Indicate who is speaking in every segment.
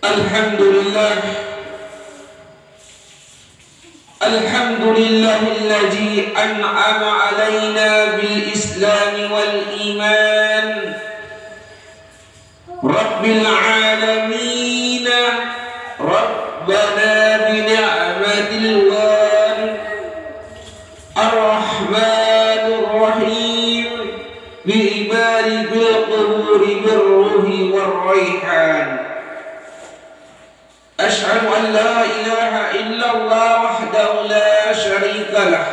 Speaker 1: Alhamdulillah, alhamdulillahilladzi an'ama alaina bil islam wal iman, rabbil alamin, rabbana bi ni'matillah, ar-rahmanir rahim, bi ibadi bil quburi bir ruhi war raihan. أشهد أن لا إله إلا الله وحده لا شريك له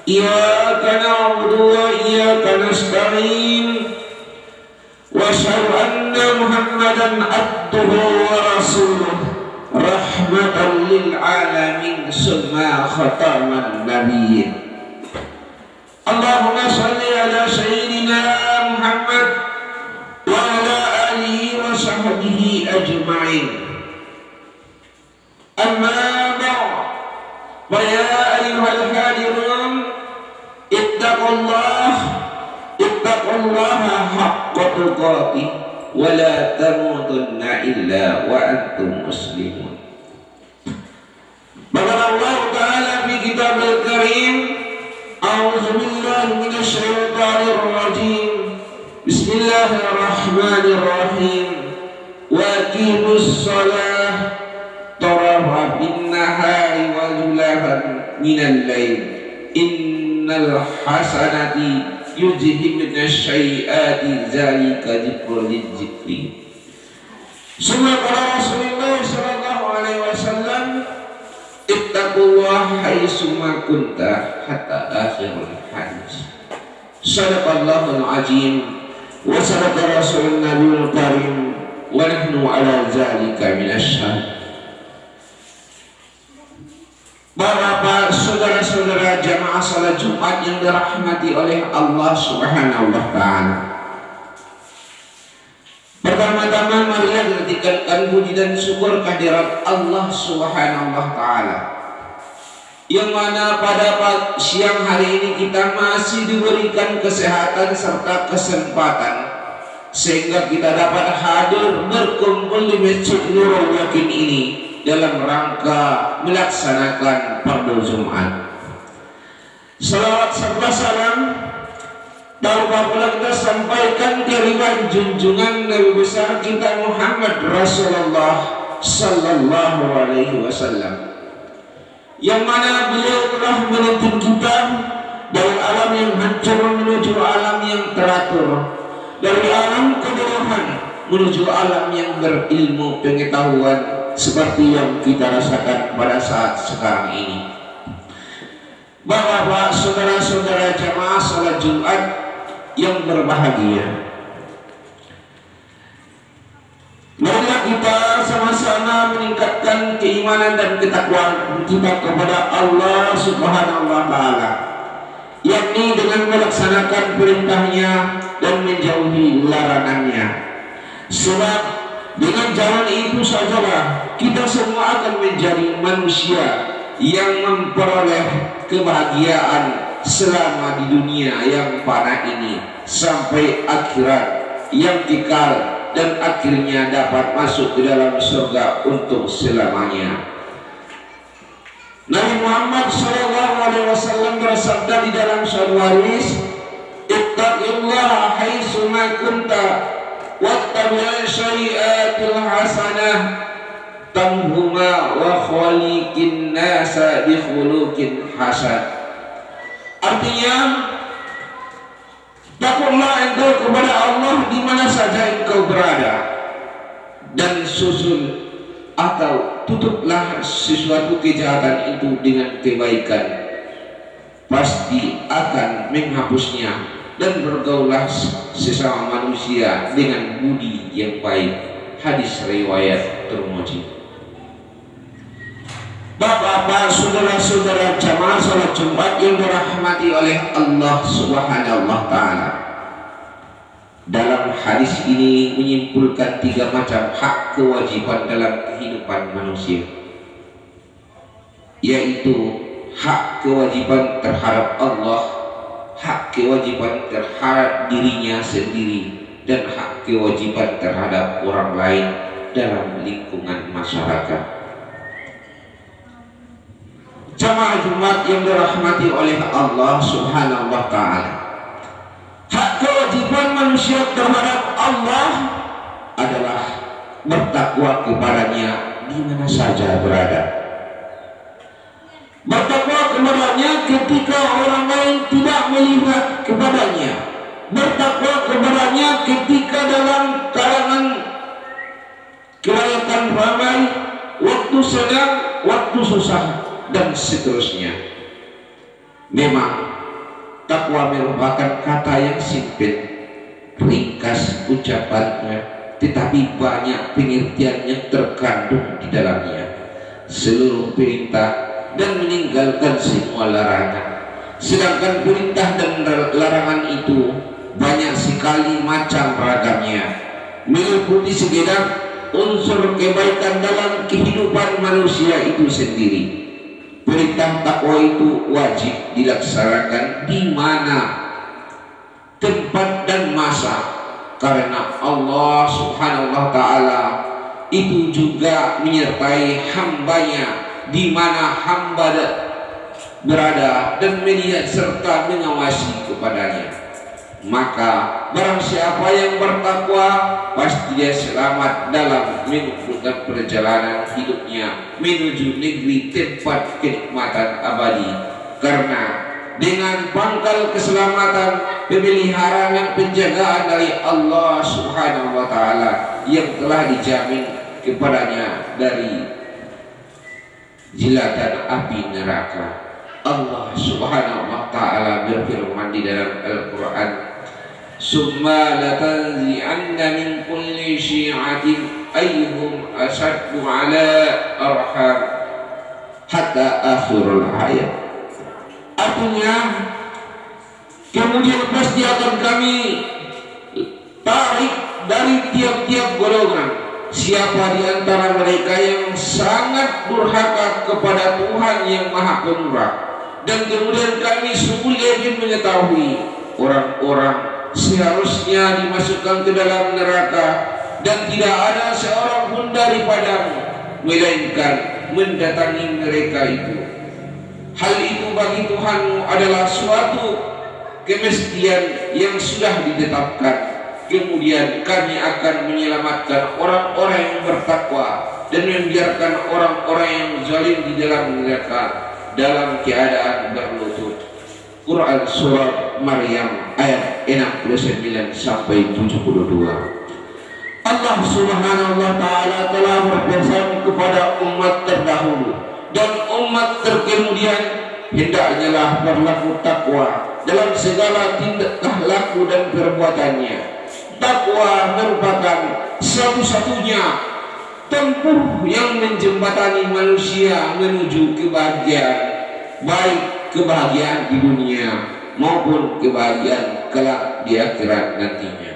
Speaker 1: إياك نعبد وإياك نستعين وأشهد أن محمدا عبده ورسوله رحمة للعالمين ثم ختم النبيين. اللهم صل على سيدنا محمد وعلى آله وصحبه أجمعين. أما بعد فيا أيها الحاضرون اتقوا الله حق تقاته ولا تموتن إلا وأنتم مسلمون. قال الله تعالى في كتابه الكريم أعوذ بالله من الشيطان الرجيم بسم الله الرحمن الرحيم وأقيموا الصلاة طرفا بالنهار وزلفا من الليل إن الحسنات يذهبن السيئات ذلك ذكر للذاكرين. ثم قال رسول الله صلى الله عليه وسلم اتقوا الله حيثما كنت حتى آخر الحديث. صدق الله العظيم وصدق رسول النبي الكريم ونحن على ذلك من الشهداء. Bapak, saudara-saudara jamaah salat Jumat yang dirahmati oleh Allah Subhanahu wa Ta'ala. Pertama-tama marilah kita tingkatkan puji dan syukur kehadirat Allah Subhanahu wa Ta'ala, yang mana pada siang hari ini kita masih diberikan kesehatan serta kesempatan sehingga kita dapat hadir berkumpul di Masjid Nurul Yakin ini dalam rangka melaksanakan fardu Jumat. Salawat serta salam tanpa pula kita sampaikan kiriman junjungan Nabi besar kita Muhammad Rasulullah sallallahu alaihi wasallam, yang mana beliau telah menuntun kita dari alam yang hancur menuju alam yang teratur, dari alam kebodohan menuju alam yang berilmu pengetahuan seperti yang kita rasakan pada saat sekarang ini. Bapak, saudara-saudara jamaah salat Jumat yang berbahagia, marilah kita sama-sama meningkatkan keimanan dan ketakwaan kita kepada Allah Subhanahu wa Ta'ala, yakni dengan melaksanakan perintahnya dan menjauhi larangannya. Sebab dengan jalan itu sajalah kita semua akan menjadi manusia yang memperoleh kebahagiaan selama di dunia yang fana ini sampai akhirat yang kekal, dan akhirnya dapat masuk ke dalam surga untuk selamanya. Nabi Muhammad SAW bersabda di dalam sebuah hadis, ittaqillaha haitsuma kunta wattabi' syai'atil hasanah tamhuma wa khaliqin nasa bi khuluqin hasan. Artinya, takutlah engkau kepada Allah di mana saja engkau berada, dan susul atau tutuplah sesuatu kejahatan itu dengan kebaikan, pasti akan menghapusnya, dan bergaulah sesama manusia dengan budi yang baik. Hadis riwayat Tirmidzi. Bapak-bapak, saudara-saudara jamaah salat Jumat yang dirahmati oleh Allah Subhanahu wa Ta'ala, dalam hadis ini menyimpulkan 3 macam hak kewajiban dalam kehidupan manusia, yaitu hak kewajiban terhadap Allah, hak kewajiban terhadap dirinya sendiri, dan hak kewajiban terhadap orang lain, dalam lingkungan masyarakat. Jamaah Jumat yang dirahmati oleh Allah Subhanahu wa Ta'ala, hak kewajiban manusia terhadap Allah adalah bertakwa kepadanya di mana saja berada. Bertakwa kepadanya ketika orang lain tidak melihat kepadanya. Bertakwa kepadanya ketika dalam kalangan kelayakan ramai, waktu sedang, waktu susah, dan seterusnya. Memang takwa merupakan kata yang sempit, ringkas ucapannya, tetapi banyak pengertian yang terkandung di dalamnya. Seluruh perintah dan meninggalkan semua larangan. Sedangkan perintah dan larangan itu banyak sekali macam ragamnya, meliputi segenap unsur kebaikan dalam kehidupan manusia itu sendiri. Perintah takwa itu wajib dilaksanakan di mana, tempat dan masa, karena Allah Subhanahu wa Ta'ala itu juga menyertai hambanya di mana hamba berada dan melihat serta mengawasi kepadanya. Maka barang siapa yang bertakwa, pasti dia selamat dalam menempuh perjalanan hidupnya menuju negeri tempat kenikmatan abadi. Karena dengan pangkal keselamatan, pemeliharaan dan penjagaan dari Allah Subhanahu wa Ta'ala yang telah dijamin kepadanya dari jilatan api neraka. Allah Subhanahu wa Ta'ala berfirman di dalam Al-Quran, "Summa latanzi'anna min kulli syi'atin ayyuhum ashaddu 'ala arham," hatta akhirul ayat. Artinya, kemudian pasti akan kami tarik dari tiap-tiap golongan siapa di antara mereka yang sangat durhaka kepada Tuhan yang Maha Pemurah, dan kemudian kami sungguh yakin mengetahui orang-orang seharusnya dimasukkan ke dalam neraka, dan tidak ada seorang pun daripadamu melainkan mendatangi mereka itu. Hal itu bagi Tuhanmu adalah suatu kemestian yang sudah ditetapkan. Kemudian kami akan menyelamatkan orang-orang yang bertakwa dan membiarkan orang-orang yang zalim di dalam neraka dalam keadaan berlutut. Quran Surah Maryam ayat 69 sampai 72. Allah Subhanahu wa Ta'ala telah berpesan kepada umat terdahulu dan umat terkemudian, hendaknyalah berlaku takwa dalam segala tingkah laku dan perbuatannya. Takwa merupakan satu-satunya tempuh yang menjembatani manusia menuju kebahagiaan, baik kebahagiaan di dunia maupun kebahagiaan kelak di akhirat nantinya.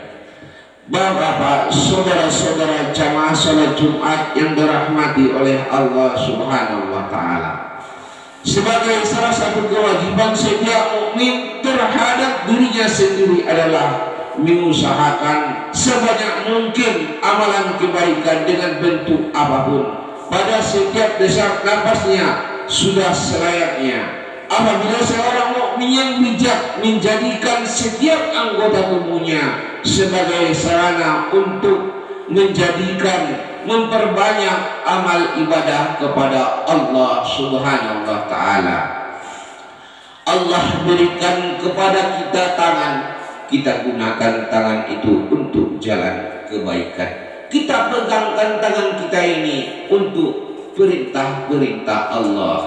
Speaker 1: Bapak-bapak, saudara-saudara jamaah salat Jumat yang dirahmati oleh Allah Subhanahu wa Ta'ala, sebagai salah satu kewajiban setiap mukmin terhadap dirinya sendiri adalah mengusahakan sebanyak mungkin amalan kebaikan dengan bentuk apapun pada setiap desak napasnya sudah selayaknya. Apabila seorang mukmin yang bijak menjadikan setiap anggota tubuhnya sebagai sarana untuk memperbanyak amal ibadah kepada Allah Subhanahu wa Ta'ala. Allah berikan kepada kita tangan, kita gunakan tangan itu untuk jalan kebaikan. Kita pegangkan tangan kita ini untuk perintah-perintah Allah.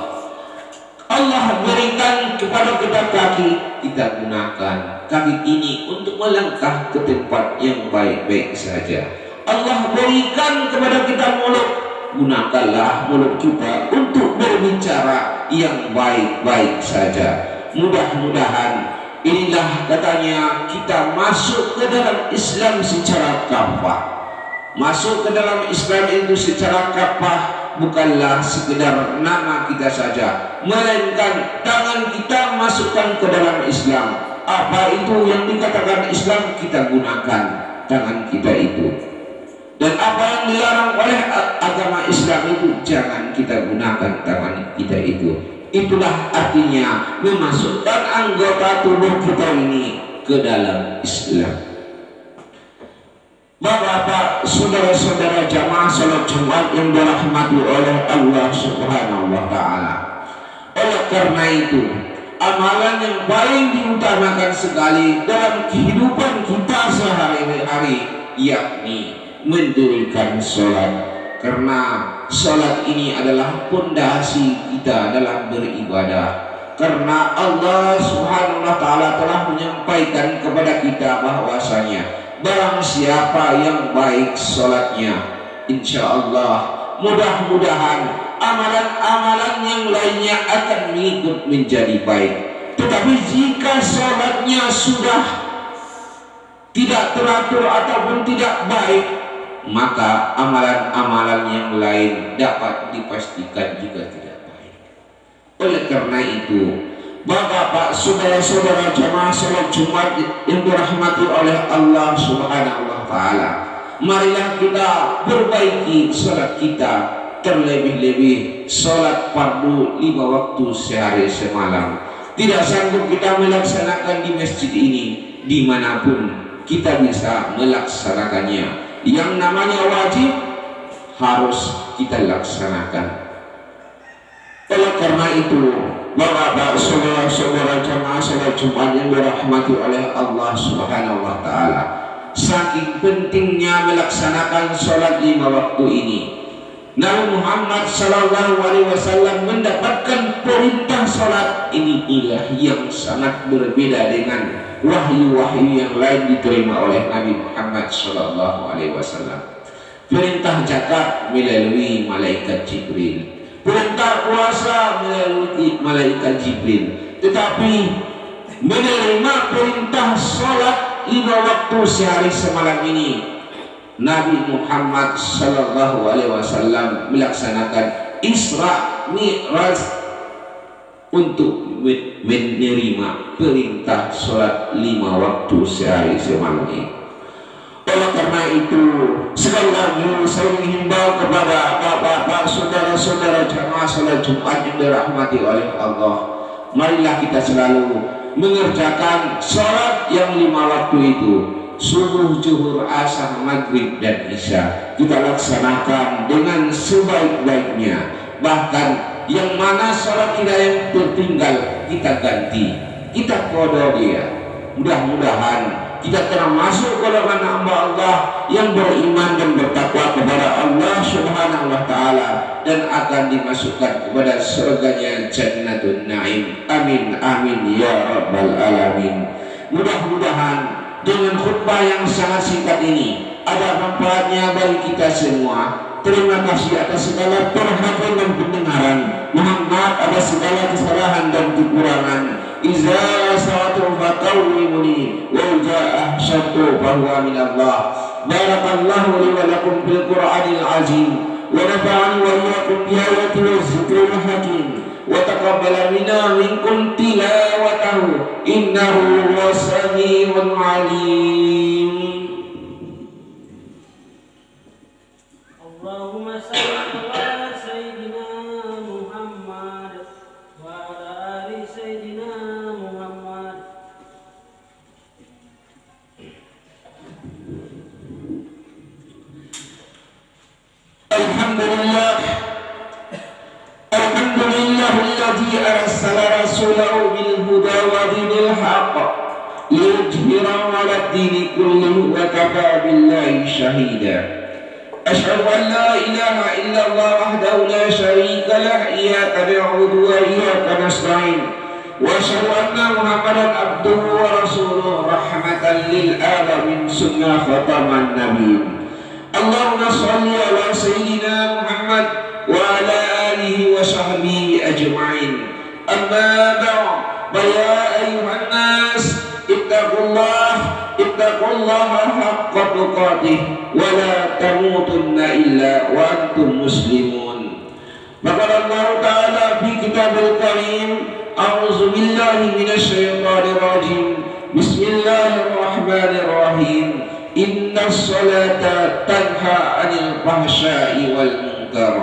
Speaker 1: Allah berikan kepada kita kaki, kita gunakan kaki ini untuk melangkah ke tempat yang baik-baik saja. Allah berikan kepada kita mulut, gunakanlah mulut kita untuk berbicara yang baik-baik saja. Mudah-mudahan inilah katanya kita masuk ke dalam Islam secara kafah. Masuk ke dalam Islam itu secara kafah bukanlah sekedar nama kita saja, melainkan tangan kita masukkan ke dalam Islam. Apa itu yang dikatakan Islam, kita gunakan tangan kita itu. Dan apa yang dilarang oleh agama Islam itu jangan kita gunakan tangan kita itu. Itulah artinya memasukkan anggota tubuh kita ini ke dalam Islam. Bapak-bapak, saudara-saudara jamaah salat Jumat yang dirahmati oleh Allah Subhanahu wa taala. Oleh karena itu, amalan yang paling diutamakan sekali dalam kehidupan kita sehari-hari yakni mendirikan sholat. Karena sholat ini adalah pondasi kita dalam beribadah. Karena Allah Subhanahu wa taala telah menyampaikan kepada kita bahwasanya barang siapa yang baik sholatnya, insya Allah mudah-mudahan amalan-amalan yang lainnya akan mengikut menjadi baik. Tetapi jika sholatnya sudah tidak teratur ataupun tidak baik, maka amalan-amalan yang lain dapat dipastikan juga tidak baik. Oleh karena itu, bapak-bapak, saudara-saudara jamaah salat Jumat yang dirahmati oleh Allah Subhanahu wa taala, marilah kita perbaiki salat kita, terlebih-lebih salat fardu 5 waktu sehari semalam. Tidak sanggup kita melaksanakan di masjid ini, dimanapun kita bisa melaksanakannya. Yang namanya wajib harus kita laksanakan. Oleh karena itu, bapak-bapak, saudara-saudara jamaah salat Jumat yang dirahmati oleh Allah Subhanahu wa taala, saking pentingnya melaksanakan salat 5 waktu ini, Nabi Muhammad sallallahu alaihi wasallam mendapatkan perintah salat inilah yang sangat berbeda dengan wahyu-wahyu yang lain diterima oleh Nabi Muhammad sallallahu alaihi wasallam. Perintah zakat melalui malaikat Jibril, perintah puasa melalui malaikat Jibril, tetapi menerima perintah salat 5 waktu sehari semalam ini Nabi Muhammad sallallahu alaihi wasallam melaksanakan Isra Mi'raj untuk menerima perintah salat 5 waktu sehari semalam ini. Oleh karena itu, sekali lagi saya menghimbau kepada bapak-bapak, saudara-saudara jamaah salat Jumat yang dirahmati oleh Allah, marilah kita selalu mengerjakan salat yang 5 waktu itu, subuh, zuhur, asar, maghrib, dan isya. Kita laksanakan dengan sebaik-baiknya. Bahkan yang mana salat kita yang tertinggal, kita ganti, kita qada dia. Mudah-mudahan kita termasuk golongan hamba Allah yang beriman dan bertakwa kepada Allah Subhanahu wa taala dan akan dimasukkan kepada surganya Jannatun Naim. Amin amin ya rabbal alamin. Mudah-mudahan dengan khutbah yang sangat singkat ini ada manfaatnya bagi kita semua. Terima kasih atas segala perhatian dan pendengaran. Mohon maaf atas segala kesalahan dan kekurangan. Iza sa'atu faqawwimuni wa ja'ah syattu fahuwa minallah. Barakallahu li wa lakum bil Qur'anil azim wa nafa'ani wa iyyakum bi ayati wa zikril hakim wa taqabbala minna minkum tilawatahu innahu wasami'un alim.
Speaker 2: Allahumma salli ala sayyidina Muhammad wa ala ali sayyidina Muhammad.
Speaker 1: Alhamdulillah alladzi arsala rasulahu bil huda wa dinil haqq liyudhhirahu 'ala ad-dini kullihi wa kafa billahi shahida. Asyhadu an la ilaha illallah wahdahu la syarika lah, iyyaka na'budu wa iyyaka nasta'in, wa asyhadu anna Muhammadan abduhu wa rasuluhu rahmatan lil alamin sunnah khataman nabiyyin. Allahumma shalli ala sayyidina Muhammad wa ala alihi wa sahbihi ajma'in. Amma ba'd, ya ayyuhan nas ittaqullaha haqqa tuqatih wa la tamutunna illa wa antum muslimun. Maka Allah Ta'ala fi kitabil karim, a'udzu billahi minasy syaithanir rajim. Bismillahirrahmanirrahim. inna salata tanha 'anil fahsya'i wal munkar.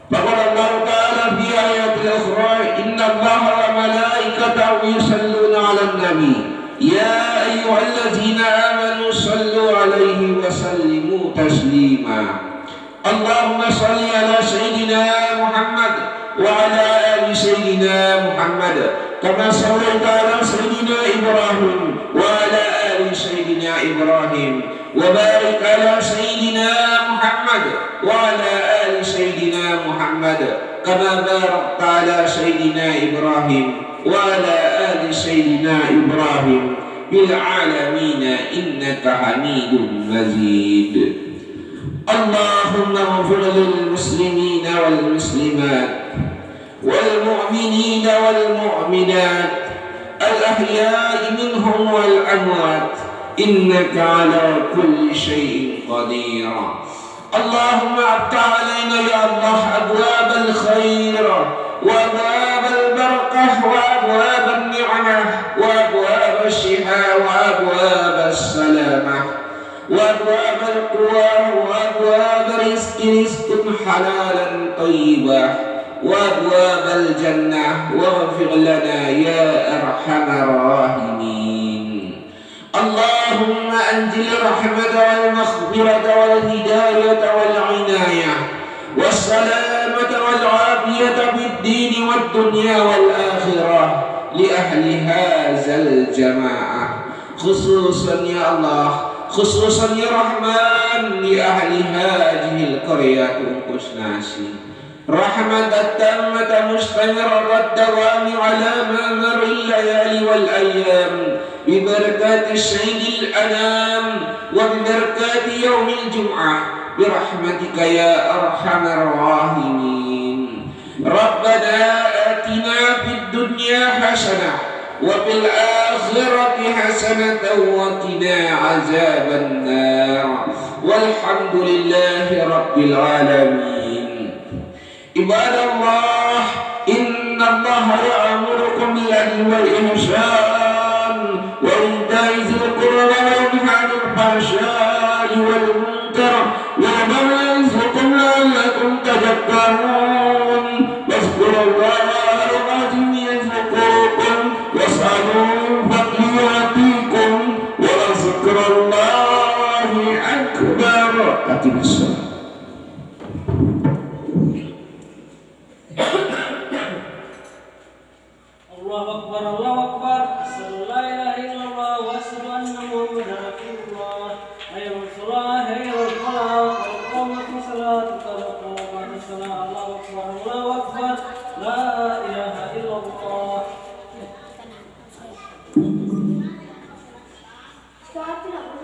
Speaker 1: Faqala Allah Ta'ala fi ayatil ukhra, inna Allaha wa malaikatahu yusalluna 'alan nabi ya ayyuhallazina amanu sallu 'alaihi wa sallimu taslima. Allahumma salli ala sayyidina Muhammad wa ala ali sayyidina Muhammad kama sallaita ala sayyidina Ibrahim wa ala ali sayyidina Ibrahim wa barik ala sayyidina Muhammad wa ala ali sayyidina Muhammad kama barakta ala sayyidina Ibrahim wa ala ali sayyidina Ibrahim bil alamin innaka Hamidum Majid. Allahumma ighfir lil muslimina wal muslimat wal mu'minina wal mu'minat al ahya'i minhum wal amwat innaka ala kulli shay'in qadir. Allahumma aftah alayna ya Allah abwab al khair wa abwab al barakah wa abwab al ni'mah wa abwab al shifa wa abwab al salamah وأبواب القوى وأبواب رزق حلالا طيبا وأبواب الجنة واغفر لنا يا أرحم الراحمين. اللهم أنزل الرحمة والمغفرة والهداية والعناية والسلامة والعافية في الدين والدنيا والآخرة لأهل هذا الجماعة خصوصا يا الله خصوصا يا رحمن لأهل هذه القرية القسناسي رحمة التامة مستمرة الدوام على مر الليالي والأيام ببركات سيد الأنام وببركات يوم الجمعة برحمتك يا أرحم الراحمين. ربنا آتنا في الدنيا حسنة وفي الآخرة حسنة وقنا عذاب النار والحمد لله رب العالمين. عباد الله إن الله يأمركم بالعدل والإحسان وإيتاء ذي القربى وينهى عن الفحشاء والمنكر ويعظكم لعلكم تذكرون. واذكروا الله العظيم يذكركم واسألوا فضله يأتيكم ولذكر الله أكبر. أقم الصلاة.
Speaker 2: Allahu Akbar, Allahu Akbar. Asyhadu la ilaha illallah wa asyhadu anna Muhammadar Rasulullah. Hayyul shalah, hayyul falah, qad qamatis salat, qad qamatis salat. Allahu Akbar, Allahu Akbar. La ilaha illallah.
Speaker 3: Stop it.